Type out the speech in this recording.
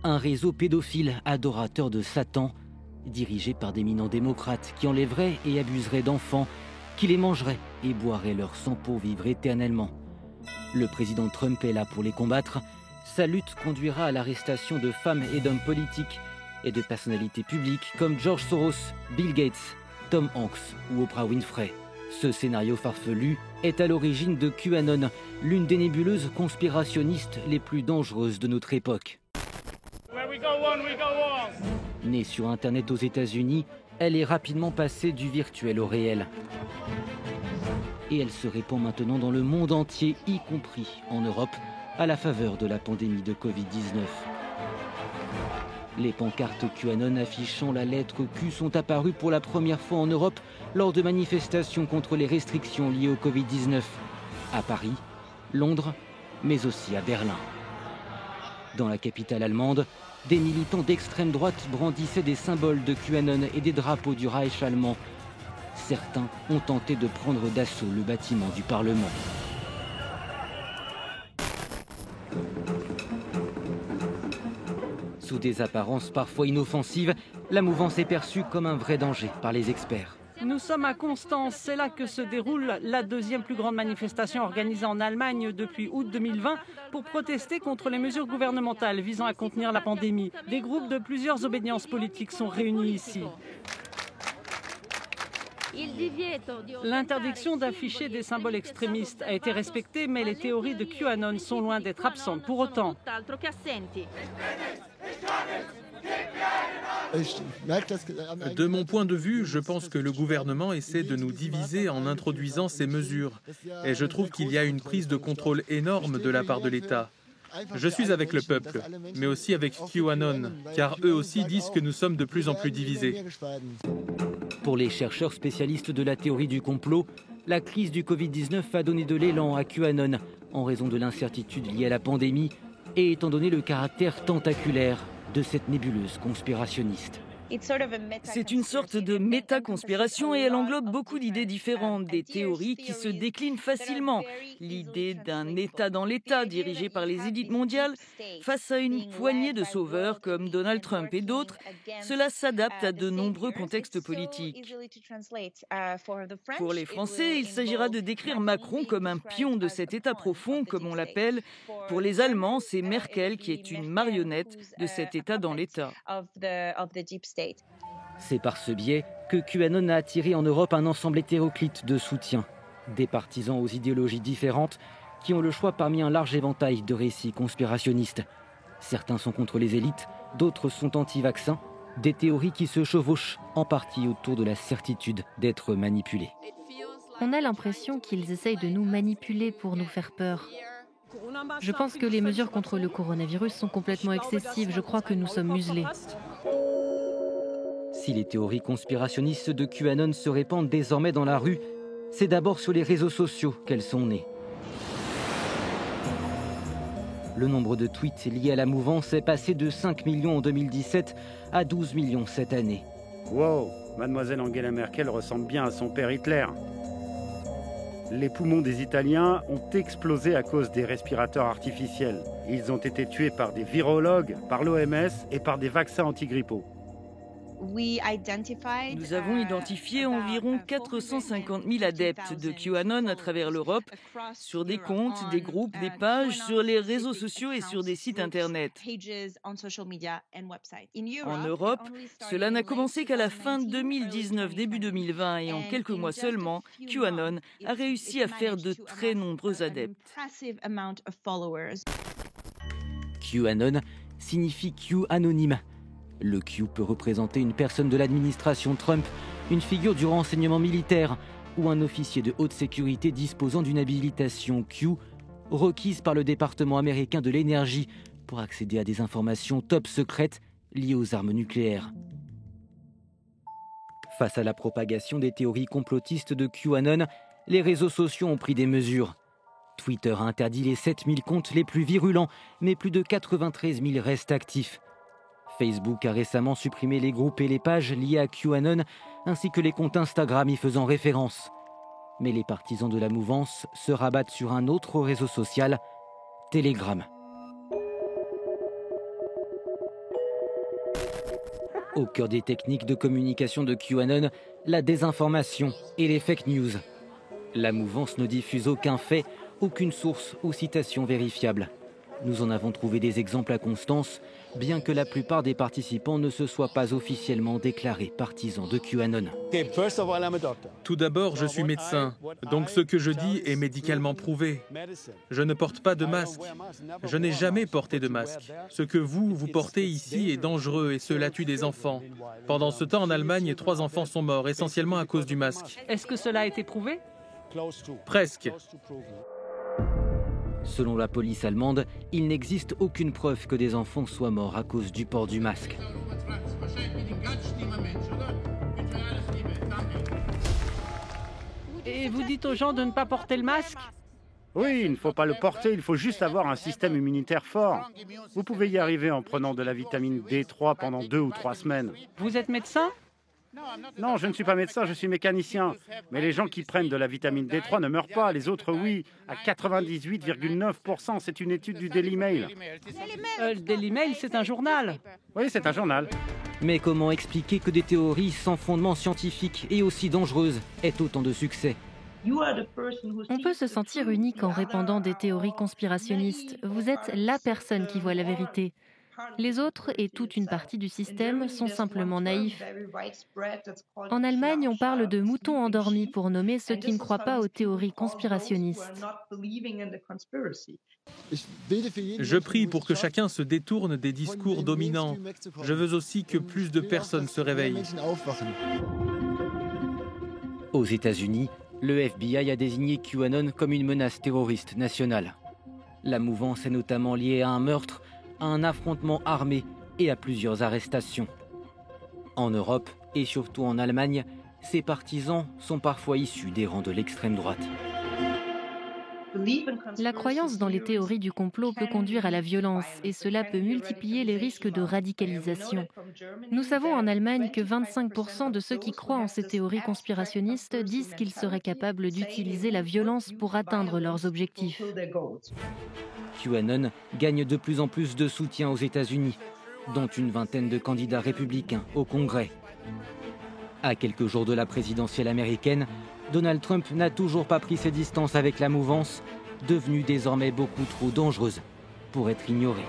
Un réseau pédophile adorateur de Satan, dirigé par d'éminents démocrates qui enlèveraient et abuseraient d'enfants, qui les mangeraient et boiraient leur sang pour vivre éternellement. Le président Trump est là pour les combattre. Sa lutte conduira à l'arrestation de femmes et d'hommes politiques et de personnalités publiques comme George Soros, Bill Gates, Tom Hanks ou Oprah Winfrey. Ce scénario farfelu est à l'origine de QAnon, l'une des nébuleuses conspirationnistes les plus dangereuses de notre époque. Née sur Internet aux États-Unis, elle est rapidement passée du virtuel au réel. Et elle se répand maintenant dans le monde entier, y compris en Europe, à la faveur de la pandémie de Covid-19. Les pancartes QAnon affichant la lettre Q sont apparues pour la première fois en Europe lors de manifestations contre les restrictions liées au Covid-19, à Paris, Londres, mais aussi à Berlin. Dans la capitale allemande, des militants d'extrême droite brandissaient des symboles de QAnon et des drapeaux du Reich allemand. Certains ont tenté de prendre d'assaut le bâtiment du Parlement. Sous des apparences parfois inoffensives, la mouvance est perçue comme un vrai danger par les experts. Nous sommes à Constance, c'est là que se déroule la deuxième plus grande manifestation organisée en Allemagne depuis août 2020 pour protester contre les mesures gouvernementales visant à contenir la pandémie. Des groupes de plusieurs obédiences politiques sont réunis ici. L'interdiction d'afficher des symboles extrémistes a été respectée, mais les théories de QAnon sont loin d'être absentes pour autant. De mon point de vue, je pense que le gouvernement essaie de nous diviser en introduisant ces mesures. Et je trouve qu'il y a une prise de contrôle énorme de la part de l'État. Je suis avec le peuple, mais aussi avec QAnon, car eux aussi disent que nous sommes de plus en plus divisés. Pour les chercheurs spécialistes de la théorie du complot, la crise du Covid-19 a donné de l'élan à QAnon en raison de l'incertitude liée à la pandémie et étant donné le caractère tentaculaire de cette nébuleuse conspirationniste. C'est une sorte de méta-conspiration et elle englobe beaucoup d'idées différentes, des théories qui se déclinent facilement. L'idée d'un État dans l'État dirigé par les élites mondiales face à une poignée de sauveurs comme Donald Trump et d'autres, cela s'adapte à de nombreux contextes politiques. Pour les Français, il s'agira de décrire Macron comme un pion de cet État profond, comme on l'appelle. Pour les Allemands, c'est Merkel qui est une marionnette de cet État dans l'État. C'est par ce biais que QAnon a attiré en Europe un ensemble hétéroclite de soutien. Des partisans aux idéologies différentes qui ont le choix parmi un large éventail de récits conspirationnistes. Certains sont contre les élites, d'autres sont anti-vaccins. Des théories qui se chevauchent en partie autour de la certitude d'être manipulés. On a l'impression qu'ils essayent de nous manipuler pour nous faire peur. Je pense que les mesures contre le coronavirus sont complètement excessives. Je crois que nous sommes muselés. Si les théories conspirationnistes de QAnon se répandent désormais dans la rue, c'est d'abord sur les réseaux sociaux qu'elles sont nées. Le nombre de tweets liés à la mouvance est passé de 5 millions en 2017 à 12 millions cette année. Wow, mademoiselle Angela Merkel ressemble bien à son père Hitler. Les poumons des Italiens ont explosé à cause des respirateurs artificiels. Ils ont été tués par des virologues, par l'OMS et par des vaccins antigrippaux. Nous avons identifié environ 450 000 adeptes de QAnon à travers l'Europe, sur des comptes, des groupes, des pages, sur les réseaux sociaux et sur des sites Internet. En Europe, cela n'a commencé qu'à la fin 2019, début 2020, et en quelques mois seulement, QAnon a réussi à faire de très nombreux adeptes. QAnon signifie Q anonyme. Le Q peut représenter une personne de l'administration Trump, une figure du renseignement militaire ou un officier de haute sécurité disposant d'une habilitation Q requise par le département américain de l'énergie pour accéder à des informations top secrètes liées aux armes nucléaires. Face à la propagation des théories complotistes de QAnon, les réseaux sociaux ont pris des mesures. Twitter a interdit les 7000 comptes les plus virulents, mais plus de 93 000 restent actifs. Facebook a récemment supprimé les groupes et les pages liés à QAnon, ainsi que les comptes Instagram y faisant référence. Mais les partisans de la mouvance se rabattent sur un autre réseau social, Telegram. Au cœur des techniques de communication de QAnon, la désinformation et les fake news. La mouvance ne diffuse aucun fait, aucune source ou citation vérifiable. Nous en avons trouvé des exemples à Constance, bien que la plupart des participants ne se soient pas officiellement déclarés partisans de QAnon. Tout d'abord, je suis médecin, donc ce que je dis est médicalement prouvé. Je ne porte pas de masque. Je n'ai jamais porté de masque. Ce que vous portez ici est dangereux et cela tue des enfants. Pendant ce temps, en Allemagne, 3 enfants sont morts, essentiellement à cause du masque. Est-ce que cela a été prouvé? Presque. Selon la police allemande, il n'existe aucune preuve que des enfants soient morts à cause du port du masque. Et vous dites aux gens de ne pas porter le masque? Oui, il ne faut pas le porter, il faut juste avoir un système immunitaire fort. Vous pouvez y arriver en prenant de la vitamine D3 pendant 2 ou 3 semaines. Vous êtes médecin? Non, je ne suis pas médecin, je suis mécanicien. Mais les gens qui prennent de la vitamine D3 ne meurent pas, les autres oui, à 98,9%. C'est une étude du Daily Mail. Le Daily Mail, c'est un journal. Oui, c'est un journal. Mais comment expliquer que des théories sans fondement scientifique et aussi dangereuses aient autant de succès? On peut se sentir unique en répandant des théories conspirationnistes. Vous êtes la personne qui voit la vérité. Les autres et toute une partie du système sont simplement naïfs. En Allemagne, on parle de moutons endormis pour nommer ceux qui ne croient pas aux théories conspirationnistes. Je prie pour que chacun se détourne des discours dominants. Je veux aussi que plus de personnes se réveillent. Aux États-Unis, le FBI a désigné QAnon comme une menace terroriste nationale. La mouvance est notamment liée à un meurtre, à un affrontement armé et à plusieurs arrestations. En Europe et surtout en Allemagne, ces partisans sont parfois issus des rangs de l'extrême droite. La croyance dans les théories du complot peut conduire à la violence et cela peut multiplier les risques de radicalisation. Nous savons en Allemagne que 25% de ceux qui croient en ces théories conspirationnistes disent qu'ils seraient capables d'utiliser la violence pour atteindre leurs objectifs. QAnon gagne de plus en plus de soutien aux États-Unis, dont une vingtaine de candidats républicains au Congrès. À quelques jours de la présidentielle américaine, Donald Trump n'a toujours pas pris ses distances avec la mouvance, devenue désormais beaucoup trop dangereuse pour être ignorée.